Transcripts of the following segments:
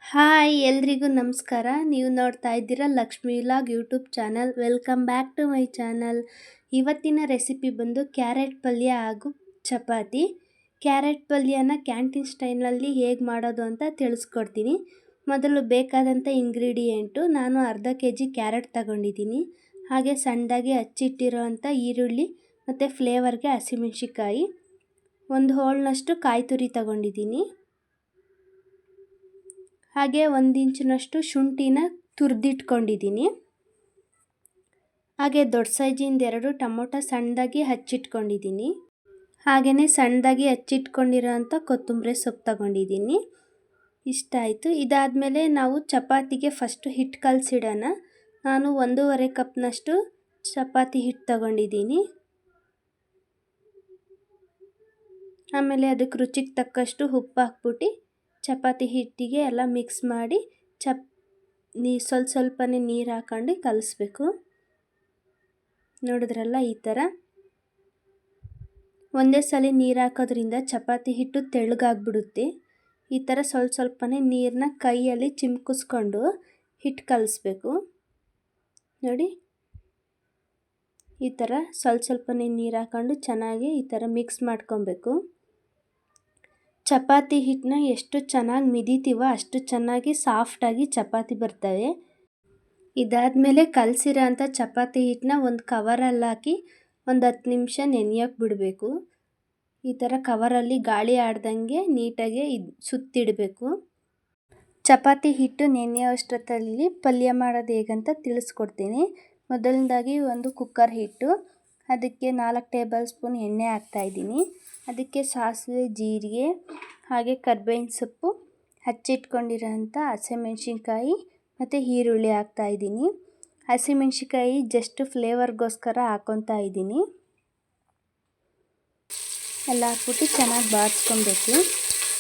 Hi ಎಲ್ರಿಗೂ ನಮಸ್ಕಾರ. ನೀವು ನೋಡ್ತಾ ಇದ್ದೀರಾ Lakshmi vlog YouTube channel. Welcome back to my channel. ಇವತ್ತಿನ ರೆಸಿಪಿ ಬಂದು ಕ್ಯಾರೆಟ್ ಪಲ್ಯ ಹಾಗೂ ಚಪಾತಿ. ಕ್ಯಾರೆಟ್ ಪಲ್ಯನ ಕ್ಯಾಂಟೀನ್ ಸ್ಟೈಲ್ನಲ್ಲಿ ಹೇಗೆ ಮಾಡೋದು ಅಂತ ತಿಳಿಸ್ಕೊಡ್ತೀನಿ. ಮೊದಲು ಬೇಕಾದಂಥ ಇಂಗ್ರೀಡಿಯೆಂಟು, ನಾನು ಅರ್ಧ kg ಕ್ಯಾರೆಟ್ ತಗೊಂಡಿದ್ದೀನಿ. ಹಾಗೆ ಸಣ್ಣದಾಗಿ ಹಚ್ಚಿಟ್ಟಿರೋವಂಥ ಈರುಳ್ಳಿ ಮತ್ತು ಫ್ಲೇವರ್ಗೆ ಹಸಿಮೆಣ್ಸಿಕಾಯಿ, ಒಂದು ಹೋಳ್ನಷ್ಟು ಕಾಯಿ ತುರಿ ತಗೊಂಡಿದ್ದೀನಿ. ಹಾಗೆ 1 ಇಂಚಿನಷ್ಟು ಶುಂಠಿನ ತುರಿದಿಟ್ಕೊಂಡಿದ್ದೀನಿ. ಹಾಗೆ ದೊಡ್ಡ ಸೈಜಿಂದ 2 ಟೊಮೊಟೊ ಸಣ್ಣದಾಗಿ ಹಚ್ಚಿಟ್ಕೊಂಡಿದ್ದೀನಿ. ಹಾಗೆಯೇ ಸಣ್ಣದಾಗಿ ಹಚ್ಚಿಟ್ಕೊಂಡಿರೋಂಥ ಕೊತ್ತಂಬರಿ ಸೊಪ್ಪು ತಗೊಂಡಿದ್ದೀನಿ. ಇಷ್ಟ ಆಯಿತು. ಇದಾದಮೇಲೆ ನಾವು ಚಪಾತಿಗೆ ಫಸ್ಟು ಹಿಟ್ಟು ಕಲಸಿಡೋಣ. ನಾನು 1.5 ಕಪ್ನಷ್ಟು ಚಪಾತಿ ಹಿಟ್ಟು ತಗೊಂಡಿದ್ದೀನಿ. ಆಮೇಲೆ ಅದಕ್ಕೆ ರುಚಿಗೆ ತಕ್ಕಷ್ಟು ಉಪ್ಪು ಹಾಕ್ಬಿಟ್ಟು ಚಪಾತಿ ಹಿಟ್ಟಿಗೆ ಎಲ್ಲ ಮಿಕ್ಸ್ ಮಾಡಿ ಸ್ವಲ್ಪನೇ ನೀರು ಹಾಕೊಂಡು ಕಲಿಸ್ಬೇಕು. ನೋಡಿದ್ರಲ್ಲ, ಈ ಥರ ಒಂದೇ ಸಲ ನೀರು ಹಾಕೋದ್ರಿಂದ ಚಪಾತಿ ಹಿಟ್ಟು ತೆಳ್ಳಗಾಗ್ಬಿಡುತ್ತೆ. ಈ ಥರ ಸ್ವಲ್ಪನೇ ನೀರನ್ನ ಕೈಯಲ್ಲಿ ಚಿಮ್ಕಿಸ್ಕೊಂಡು ಹಿಟ್ಟು ಕಲಿಸ್ಬೇಕು. ನೋಡಿ, ಈ ಥರ ಸ್ವಲ್ಪನೇ ನೀರು ಹಾಕೊಂಡು ಚೆನ್ನಾಗಿ ಈ ಥರ ಮಿಕ್ಸ್ ಮಾಡ್ಕೊಬೇಕು. ಚಪಾತಿ ಹಿಟ್ಟನ್ನ ಎಷ್ಟು ಚೆನ್ನಾಗಿ ಮಿದಿತೀವೋ ಅಷ್ಟು ಚೆನ್ನಾಗಿ ಸಾಫ್ಟಾಗಿ ಚಪಾತಿ ಬರ್ತವೆ. ಇದಾದಮೇಲೆ ಕಲಸಿರೋ ಅಂಥ ಚಪಾತಿ ಹಿಟ್ಟನ್ನ ಒಂದು ಕವರಲ್ಲಿ ಹಾಕಿ ಒಂದು 10 ನಿಮಿಷ ನೆನೆಯೋಕೆ ಬಿಡಬೇಕು. ಈ ಥರ ಕವರಲ್ಲಿ ಗಾಳಿ ಆಡ್ದಂಗೆ ನೀಟಾಗಿ ಸುತ್ತಿಡಬೇಕು. ಚಪಾತಿ ಹಿಟ್ಟು ನೆನೆಯೋಷ್ಟೊತ್ತಲ್ಲಿ ಪಲ್ಯ ಮಾಡೋದು ಹೇಗಂತ ತಿಳಿಸ್ಕೊಡ್ತೀನಿ. ಮೊದಲನೇದಾಗಿ ಒಂದು ಕುಕ್ಕರ್ ಹಿಟ್ಟು, ಅದಕ್ಕೆ 4 ಟೇಬಲ್ ಸ್ಪೂನ್ ಎಣ್ಣೆ ಹಾಕ್ತಾಯಿದ್ದೀನಿ. ಅದಕ್ಕೆ ಸಾಸಿವೆ, ಜೀರಿಗೆ, ಹಾಗೆ ಕರ್ಬೇವಿನ ಸೊಪ್ಪು, ಹಚ್ಚಿಟ್ಕೊಂಡಿರೋಂಥ ಹಸಿಮೆಣ್ಸಿನ್ಕಾಯಿ ಮತ್ತು ಈರುಳ್ಳಿ ಹಾಕ್ತಾಯಿದ್ದೀನಿ. ಹಸಿಮೆಣ್ಸಿನ್ಕಾಯಿ ಜಸ್ಟ್ ಫ್ಲೇವರ್ಗೋಸ್ಕರ ಹಾಕ್ಕೊತಾ ಇದ್ದೀನಿ. ಎಲ್ಲ ಹಾಕ್ಬಿಟ್ಟು ಚೆನ್ನಾಗಿ ಬಾಡಿಸ್ಕೊಬೇಕು.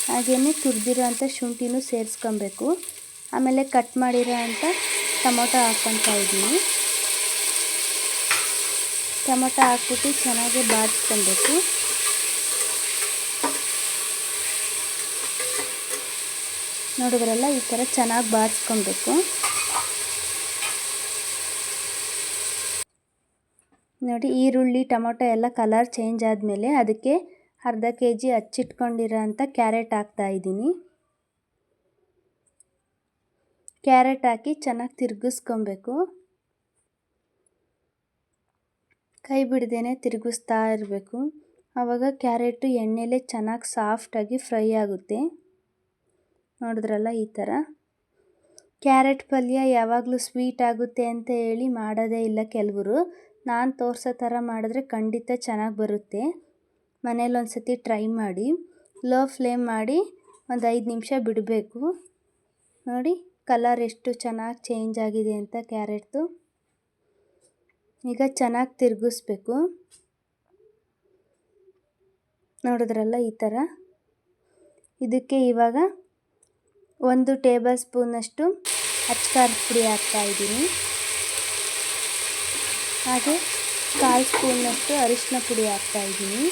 ಹಾಗೆಯೇ ತುರಿದಿರೋಂಥ ಶುಂಠಿನೂ ಸೇರಿಸ್ಕೊಬೇಕು. ಆಮೇಲೆ ಕಟ್ ಮಾಡಿರೋ ಅಂಥ ಟೊಮೊಟೊ ಹಾಕ್ಕೊತಾ ಇದ್ದೀನಿ. ಟೊಮೊಟೊ ಹಾಕ್ಬಿಟ್ಟು ಚೆನ್ನಾಗಿ ಬಾಡಿಸ್ಕೊಬೇಕು. ನೋಡಿದ್ರಲ್ಲ, ಈ ಥರ ಚೆನ್ನಾಗಿ ಬಾಡಿಸ್ಕೊಬೇಕು. ನೋಡಿ, ಈರುಳ್ಳಿ ಟೊಮೊಟೊ ಎಲ್ಲ ಕಲರ್ ಚೇಂಜ್ ಆದಮೇಲೆ ಅದಕ್ಕೆ ಅರ್ಧ kg ಹಚ್ಚಿಟ್ಕೊಂಡಿರೋ ಅಂಥ ಕ್ಯಾರೆಟ್ ಹಾಕ್ತಾಯಿದ್ದೀನಿ. ಕ್ಯಾರೆಟ್ ಹಾಕಿ ಚೆನ್ನಾಗಿ ತಿರುಗಿಸ್ಕೊಬೇಕು. ಕೈ ಬಿಡ್ದೇನೆ ತಿರುಗಿಸ್ತಾ ಇರಬೇಕು. ಆವಾಗ ಕ್ಯಾರೆಟು ಎಣ್ಣೆಲೇ ಚೆನ್ನಾಗಿ ಸಾಫ್ಟಾಗಿ ಫ್ರೈ ಆಗುತ್ತೆ. ನೋಡಿದ್ರಲ್ಲ, ಈ ಥರ. ಕ್ಯಾರೆಟ್ ಪಲ್ಯ ಯಾವಾಗಲೂ ಸ್ವೀಟ್ ಆಗುತ್ತೆ ಅಂತ ಹೇಳಿ ಮಾಡೋದೇ ಇಲ್ಲ ಕೆಲವರು. ನಾನು ತೋರಿಸೋ ಥರ ಮಾಡಿದ್ರೆ ಖಂಡಿತ ಚೆನ್ನಾಗಿ ಬರುತ್ತೆ. ಮನೇಲಿ ಒಂದು ಸತಿ ಟ್ರೈ ಮಾಡಿ. ಲೋ ಫ್ಲೇಮ್ ಮಾಡಿ ಒಂದು 5 ನಿಮಿಷ ಬಿಡಬೇಕು. ನೋಡಿ, ಕಲರ್ ಎಷ್ಟು ಚೆನ್ನಾಗಿ ಚೇಂಜ್ ಆಗಿದೆ ಅಂತ ಕ್ಯಾರೆಟ್ದು. ಈಗ ಚೆನ್ನಾಗಿ ತಿರುಗಿಸ್ಬೇಕು. ನೋಡಿದ್ರಲ್ಲ, ಈ ಥರ. ಇದಕ್ಕೆ ಇವಾಗ 1 ಟೇಬಲ್ ಸ್ಪೂನಷ್ಟು ಅಚ್ಕಾರದ ಪುಡಿ ಹಾಕ್ತಾಯಿದ್ದೀನಿ. ಹಾಗೆ 1/4 ಸ್ಪೂನಷ್ಟು ಅರಿಶಿನ ಪುಡಿ ಹಾಕ್ತಾಯಿದ್ದೀನಿ.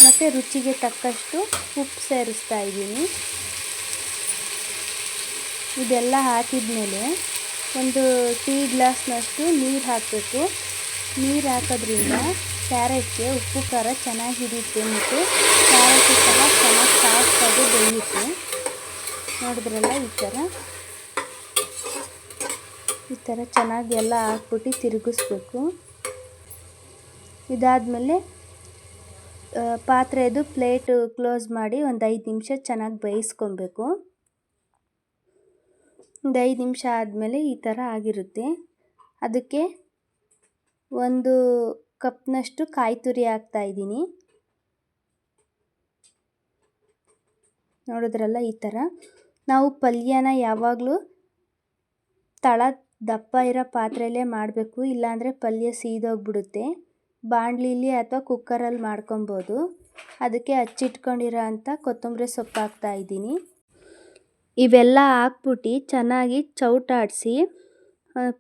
ಮತ್ತು ರುಚಿಗೆ ತಕ್ಕಷ್ಟು ಉಪ್ಪು ಸೇರಿಸ್ತಾ ಇದ್ದೀನಿ. ಇದೆಲ್ಲ ಹಾಕಿದ್ಮೇಲೆ ಒಂದು ಟೀ ಗ್ಲಾಸ್ನಷ್ಟು ನೀರು ಹಾಕಬೇಕು. ನೀರು ಹಾಕೋದ್ರಿಂದ ಕ್ಯಾರೆಟ್ಗೆ ಉಪ್ಪು ಖಾರ ಚೆನ್ನಾಗಿ ಹಿಡಿಯುತ್ತೆ ಮತ್ತು ಕ್ಯಾರೆಟು ಸಹ ಚೆನ್ನಾಗಿ ಸಾಫ್ಟಾಗಿ ಬೆಳೆಯುತ್ತೆ. ನೋಡಿದ್ರಲ್ಲ, ಈ ಥರ ಚೆನ್ನಾಗಿ ಎಲ್ಲ ಹಾಕ್ಬಿಟ್ಟು ತಿರುಗಿಸ್ಬೇಕು. ಇದಾದಮೇಲೆ ಪಾತ್ರೆದು ಪ್ಲೇಟು ಕ್ಲೋಸ್ ಮಾಡಿ ಒಂದು 5 ನಿಮಿಷ ಚೆನ್ನಾಗಿ ಬೇಯಿಸ್ಕೊಬೇಕು. ಒಂದು 5 ನಿಮಿಷ ಆದಮೇಲೆ ಈ ಥರ ಆಗಿರುತ್ತೆ. ಅದಕ್ಕೆ 1 ಕಪ್ನಷ್ಟು ಕಾಯಿ ತುರಿ ಹಾಕ್ತಾಯಿದ್ದೀನಿ. ನೋಡಿದ್ರಲ್ಲ, ಈ ಥರ. ನಾವು ಪಲ್ಯನ ಯಾವಾಗಲೂ ತಳ ದಪ್ಪ ಇರೋ ಪಾತ್ರೆಯಲ್ಲೇ ಮಾಡಬೇಕು, ಇಲ್ಲಾಂದರೆ ಪಲ್ಯ ಸೀದೋಗ್ಬಿಡುತ್ತೆ. ಬಾಣಲಿಲಿ ಅಥವಾ ಕುಕ್ಕರಲ್ಲಿ ಮಾಡ್ಕೊಬೋದು. ಅದಕ್ಕೆ ಹಚ್ಚಿಟ್ಕೊಂಡಿರೋ ಅಂಥ ಕೊತ್ತಂಬರಿ ಸೊಪ್ಪು ಹಾಕ್ತಾಯಿದ್ದೀನಿ. ಇವೆಲ್ಲ ಹಾಕ್ಬಿಟ್ಟು ಚೆನ್ನಾಗಿ ಚೌಟಾಡಿಸಿ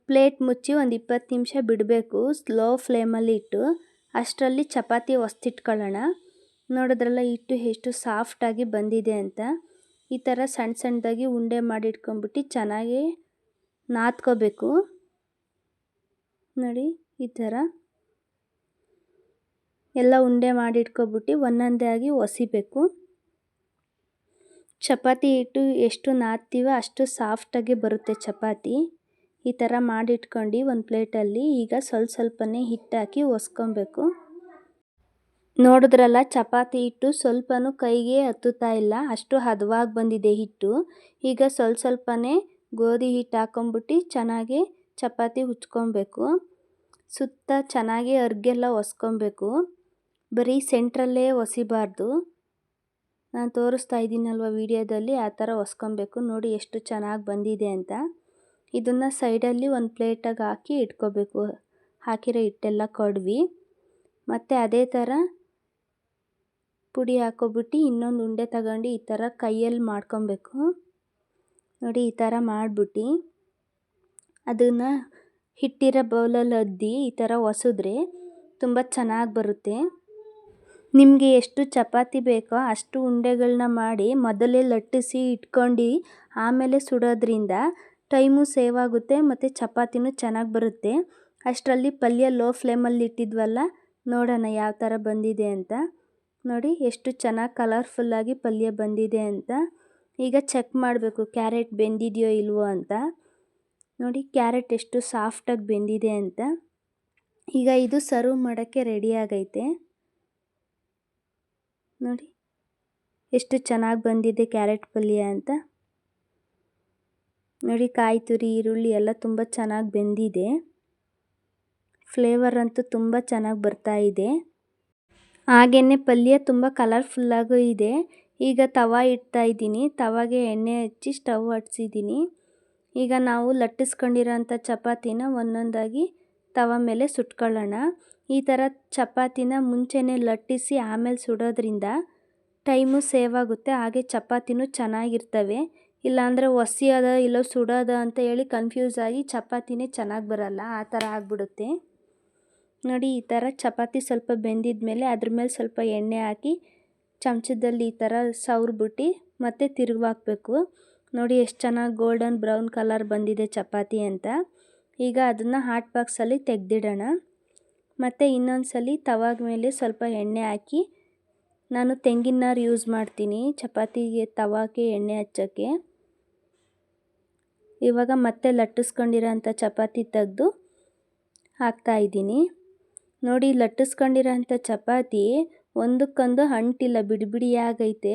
ಪ್ಲೇಟ್ ಮುಚ್ಚಿ ಒಂದು 20 ನಿಮಿಷ ಬಿಡಬೇಕು, ಸ್ಲೋ ಫ್ಲೇಮಲ್ಲಿ ಇಟ್ಟು. ಅಷ್ಟರಲ್ಲಿ ಚಪಾತಿ ಒಸ್ತಿಟ್ಕೊಳ್ಳೋಣ. ನೋಡಿದ್ರಲ್ಲ, ಹಿಟ್ಟು ಎಷ್ಟು ಸಾಫ್ಟಾಗಿ ಬಂದಿದೆ ಅಂತ. ಈ ಥರ ಸಣ್ಣ ಸಣ್ಣದಾಗಿ ಉಂಡೆ ಮಾಡಿಟ್ಕೊಂಬಿಟ್ಟು ಚೆನ್ನಾಗಿ ನಾದ್ಕೋಬೇಕು. ನೋಡಿ ಈ ಥರ ಎಲ್ಲ ಉಂಡೆ ಮಾಡಿಟ್ಕೊಬಿಟ್ಟು ಒಂದೊಂದೇ ಆಗಿ ಒಸಿಬೇಕು. ಚಪಾತಿ ಹಿಟ್ಟು ಎಷ್ಟು ನಾದ್ತೀವೋ ಅಷ್ಟು ಸಾಫ್ಟಾಗಿ ಬರುತ್ತೆ ಚಪಾತಿ. ಈ ಥರ ಮಾಡಿಟ್ಕೊಂಡು ಒಂದು ಪ್ಲೇಟಲ್ಲಿ ಈಗ ಸ್ವಲ್ಪನೇ ಹಿಟ್ಟು ಹಾಕಿ ಒಸ್ಕೊಬೇಕು. ನೋಡಿದ್ರಲ್ಲ, ಚಪಾತಿ ಹಿಟ್ಟು ಸ್ವಲ್ಪನೂ ಕೈಗೆ ಹತ್ತುತ್ತಾ ಇಲ್ಲ, ಅಷ್ಟು ಹದವಾಗಿ ಬಂದಿದೆ ಹಿಟ್ಟು. ಈಗ ಸ್ವಲ್ಪನೇ ಗೋಧಿ ಹಿಟ್ಟು ಹಾಕೊಂಬಿಟ್ಟು ಚೆನ್ನಾಗಿ ಚಪಾತಿ ಉಜ್ಕೊಬೇಕು. ಸುತ್ತ ಚೆನ್ನಾಗಿ ಅರ್ಗೆಲ್ಲ ಒಸ್ಕೊಬೇಕು. ಬರೀ ಸೆಂಟ್ರಲ್ಲೇ ಒಸಿಬಾರ್ದು. ನಾನು ತೋರಿಸ್ತಾ ಇದ್ದೀನಲ್ವ ವಿಡಿಯೋದಲ್ಲಿ, ಆ ಥರ ಒಸ್ಕೊಬೇಕು. ನೋಡಿ ಎಷ್ಟು ಚೆನ್ನಾಗಿ ಬಂದಿದೆ ಅಂತ. ಇದನ್ನು ಸೈಡಲ್ಲಿ ಒಂದು ಪ್ಲೇಟಾಗಿ ಹಾಕಿ ಇಟ್ಕೋಬೇಕು, ಹಾಕಿರೋ ಹಿಟ್ಟೆಲ್ಲ ಕಡ್ವಿ. ಮತ್ತು ಅದೇ ಥರ ಪುಡಿ ಹಾಕೊಬಿಟ್ಟು ಇನ್ನೊಂದು ಉಂಡೆ ತಗೊಂಡು ಈ ಥರ ಕೈಯಲ್ಲಿ ಮಾಡ್ಕೊಬೇಕು. ನೋಡಿ ಈ ಥರ ಮಾಡಿಬಿಟ್ಟು ಅದನ್ನು ಹಿಟ್ಟಿರೋ ಬೌಲಲ್ಲಿ ಅದ್ದಿ ಈ ಥರ ಒಸಿದ್ರೆ ತುಂಬ ಚೆನ್ನಾಗಿ ಬರುತ್ತೆ. ನಿಮಗೆ ಎಷ್ಟು ಚಪಾತಿ ಬೇಕೋ ಅಷ್ಟು ಉಂಡೆಗಳನ್ನ ಮಾಡಿ ಮೊದಲೇ ಲಟ್ಟಿಸಿ ಇಟ್ಕೊಂಡು ಆಮೇಲೆ ಸುಡೋದ್ರಿಂದ ಟೈಮು ಸೇವ್ ಆಗುತ್ತೆ ಮತ್ತು ಚಪಾತಿನೂ ಚೆನ್ನಾಗಿ ಬರುತ್ತೆ. ಅಷ್ಟರಲ್ಲಿ ಪಲ್ಯ ಲೋ ಫ್ಲೇಮಲ್ಲಿ ಇಟ್ಟಿದ್ವಲ್ಲ, ನೋಡೋಣ ಯಾವ ಥರ ಬಂದಿದೆ ಅಂತ. ನೋಡಿ ಎಷ್ಟು ಚೆನ್ನಾಗಿ ಕಲರ್ಫುಲ್ಲಾಗಿ ಪಲ್ಯ ಬಂದಿದೆ ಅಂತ. ಈಗ ಚೆಕ್ ಮಾಡಬೇಕು ಕ್ಯಾರೆಟ್ ಬೆಂದಿದೆಯೋ ಇಲ್ವೋ ಅಂತ. ನೋಡಿ ಕ್ಯಾರೆಟ್ ಎಷ್ಟು ಸಾಫ್ಟಾಗಿ ಬೆಂದಿದೆ ಅಂತ. ಈಗ ಇದು ಸರ್ವ್ ಮಾಡೋಕ್ಕೆ ರೆಡಿ ಆಗೈತೆ. ನೋಡಿ ಎಷ್ಟು ಚೆನ್ನಾಗಿ ಬಂದಿದೆ ಕ್ಯಾರೆಟ್ ಪಲ್ಯ ಅಂತ. ನೋಡಿ ಕಾಯಿ ತುರಿ, ಈರುಳ್ಳಿ ಎಲ್ಲ ತುಂಬ ಚೆನ್ನಾಗಿ ಬೆಂದಿದೆ. ಫ್ಲೇವರ್ ಅಂತೂ ತುಂಬ ಚೆನ್ನಾಗಿ ಬರ್ತಾ ಇದೆ. ಹಾಗೆಯೇ ಪಲ್ಯ ತುಂಬ ಕಲರ್ಫುಲ್ಲಾಗೂ ಇದೆ. ಈಗ ತವಾ ಇಡ್ತಾ ಇದ್ದೀನಿ. ತವಾಗೆ ಎಣ್ಣೆ ಹಚ್ಚಿ ಸ್ಟವ್ ಹಚ್ಚಿದ್ದೀನಿ. ಈಗ ನಾವು ಲಟ್ಟಿಸ್ಕೊಂಡಿರೋಂಥ ಚಪಾತಿನ ಒಂದೊಂದಾಗಿ ತವ ಮೇಲೆ ಸುಟ್ಕೊಳ್ಳೋಣ. ಈ ಥರ ಚಪಾತಿನ ಮುಂಚೆನೇ ಲಟ್ಟಿಸಿ ಆಮೇಲೆ ಸುಡೋದ್ರಿಂದ ಟೈಮು ಸೇವ್ ಆಗುತ್ತೆ, ಹಾಗೆ ಚಪಾತಿನೂ ಚೆನ್ನಾಗಿರ್ತವೆ. ಇಲ್ಲಾಂದರೆ ಒಸಿಯೋದ ಇಲ್ಲ ಸುಡೋದ ಅಂತ ಹೇಳಿ ಕನ್ಫ್ಯೂಸ್ ಆಗಿ ಚಪಾತಿನೇ ಚೆನ್ನಾಗಿ ಬರಲ್ಲ, ಆ ಥರ ಆಗಿಬಿಡುತ್ತೆ. ನೋಡಿ ಈ ಥರ ಚಪಾತಿ ಸ್ವಲ್ಪ ಬೆಂದಿದ ಮೇಲೆ ಅದ್ರ ಮೇಲೆ ಸ್ವಲ್ಪ ಎಣ್ಣೆ ಹಾಕಿ ಚಮಚದಲ್ಲಿ ಈ ಥರ ಸವರ್ಬಿಟ್ಟು ಮತ್ತೆ ತಿರುವಾಕಬೇಕು. ನೋಡಿ ಎಷ್ಟು ಚೆನ್ನಾಗಿ ಗೋಲ್ಡನ್ ಬ್ರೌನ್ ಕಲರ್ ಬಂದಿದೆ ಚಪಾತಿ ಅಂತ. ಈಗ ಅದನ್ನು ಹಾಟ್ ಬಾಕ್ಸಲ್ಲಿ ತೆಗೆದಿಡೋಣ. ಮತ್ತು ಇನ್ನೊಂದು ಸಲ ತವಾಗ ಮೇಲೆ ಸ್ವಲ್ಪ ಎಣ್ಣೆ ಹಾಕಿ, ನಾನು ತೆಂಗಿನ ನಾರು ಯೂಸ್ ಮಾಡ್ತೀನಿ ಚಪಾತಿಗೆ ತವಾಗೆ ಎಣ್ಣೆ ಹಚ್ಚೋಕ್ಕೆ. ಇವಾಗ ಮತ್ತೆ ಲಟ್ಟಿಸ್ಕೊಂಡಿರೋಂಥ ಚಪಾತಿ ತೆಗೆದು ಹಾಕ್ತಾಯಿದ್ದೀನಿ. ನೋಡಿ ಲಟ್ಟಿಸ್ಕೊಂಡಿರೋಂಥ ಚಪಾತಿ ಒಂದಕ್ಕೊಂದು ಅಂಟಿಲ್ಲ, ಬಿಡಿ ಬಿಡಿಯಾಗೈತೆ,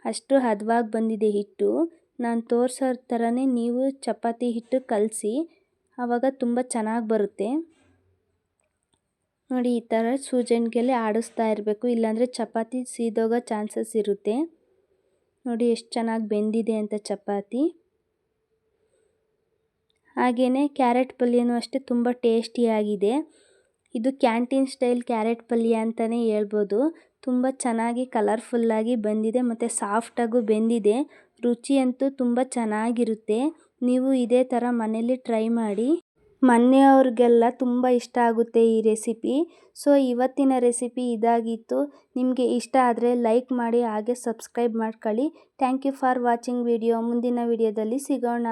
ಅಷ್ಟು ಹದವಾಗಿ ಬಂದಿದೆ ಹಿಟ್ಟು. ನಾನು ತೋರಿಸೋ ಥರನೇ ನೀವು ಚಪಾತಿ ಹಿಟ್ಟು ಕಲಸಿ, ಆವಾಗ ತುಂಬ ಚೆನ್ನಾಗಿ ಬರುತ್ತೆ. ನೋಡಿ ಈ ಥರ ಸೂಜನ್ಗೆಲೆ ಆಡಿಸ್ತಾ ಇರಬೇಕು, ಇಲ್ಲಾಂದರೆ ಚಪಾತಿ ಸೀದೋಗೋ ಚಾನ್ಸಸ್ ಇರುತ್ತೆ. ನೋಡಿ ಎಷ್ಟು ಚೆನ್ನಾಗಿ ಬೆಂದಿದೆ ಅಂತ ಚಪಾತಿ. ಹಾಗೆಯೇ ಕ್ಯಾರೆಟ್ ಪಲ್ಯನೂ ಅಷ್ಟೇ ತುಂಬ ಟೇಸ್ಟಿಯಾಗಿದೆ. ಇದು ಕ್ಯಾಂಟೀನ್ ಸ್ಟೈಲ್ ಕ್ಯಾರೆಟ್ ಪಲ್ಯ ಅಂತಲೇ ಹೇಳ್ಬೋದು. ತುಂಬ ಚೆನ್ನಾಗಿ ಕಲರ್ಫುಲ್ಲಾಗಿ ಬಂದಿದೆ ಮತ್ತು ಸಾಫ್ಟಾಗೂ ಬೆಂದಿದೆ. ರುಚಿ ಅಂತೂ ತುಂಬ ಚೆನ್ನಾಗಿರುತ್ತೆ. ನೀವು ಇದೇ ಥರ ಮನೇಲಿ ಟ್ರೈ ಮಾಡಿ. ಮನೆಯವ್ರಿಗೆಲ್ಲ ತುಂಬ ಇಷ್ಟ ಆಗುತ್ತೆ ಈ ರೆಸಿಪಿ. ಸೊ ಇವತ್ತಿನ ರೆಸಿಪಿ ಇದಾಗಿತ್ತು. ನಿಮಗೆ ಇಷ್ಟ ಆದರೆ ಲೈಕ್ ಮಾಡಿ, ಹಾಗೆ ಸಬ್ಸ್ಕ್ರೈಬ್ ಮಾಡ್ಕೊಳ್ಳಿ. Thank you for watching video. ಮುಂದಿನ ವಿಡಿಯೋದಲ್ಲಿ ಸಿಗೋಣ.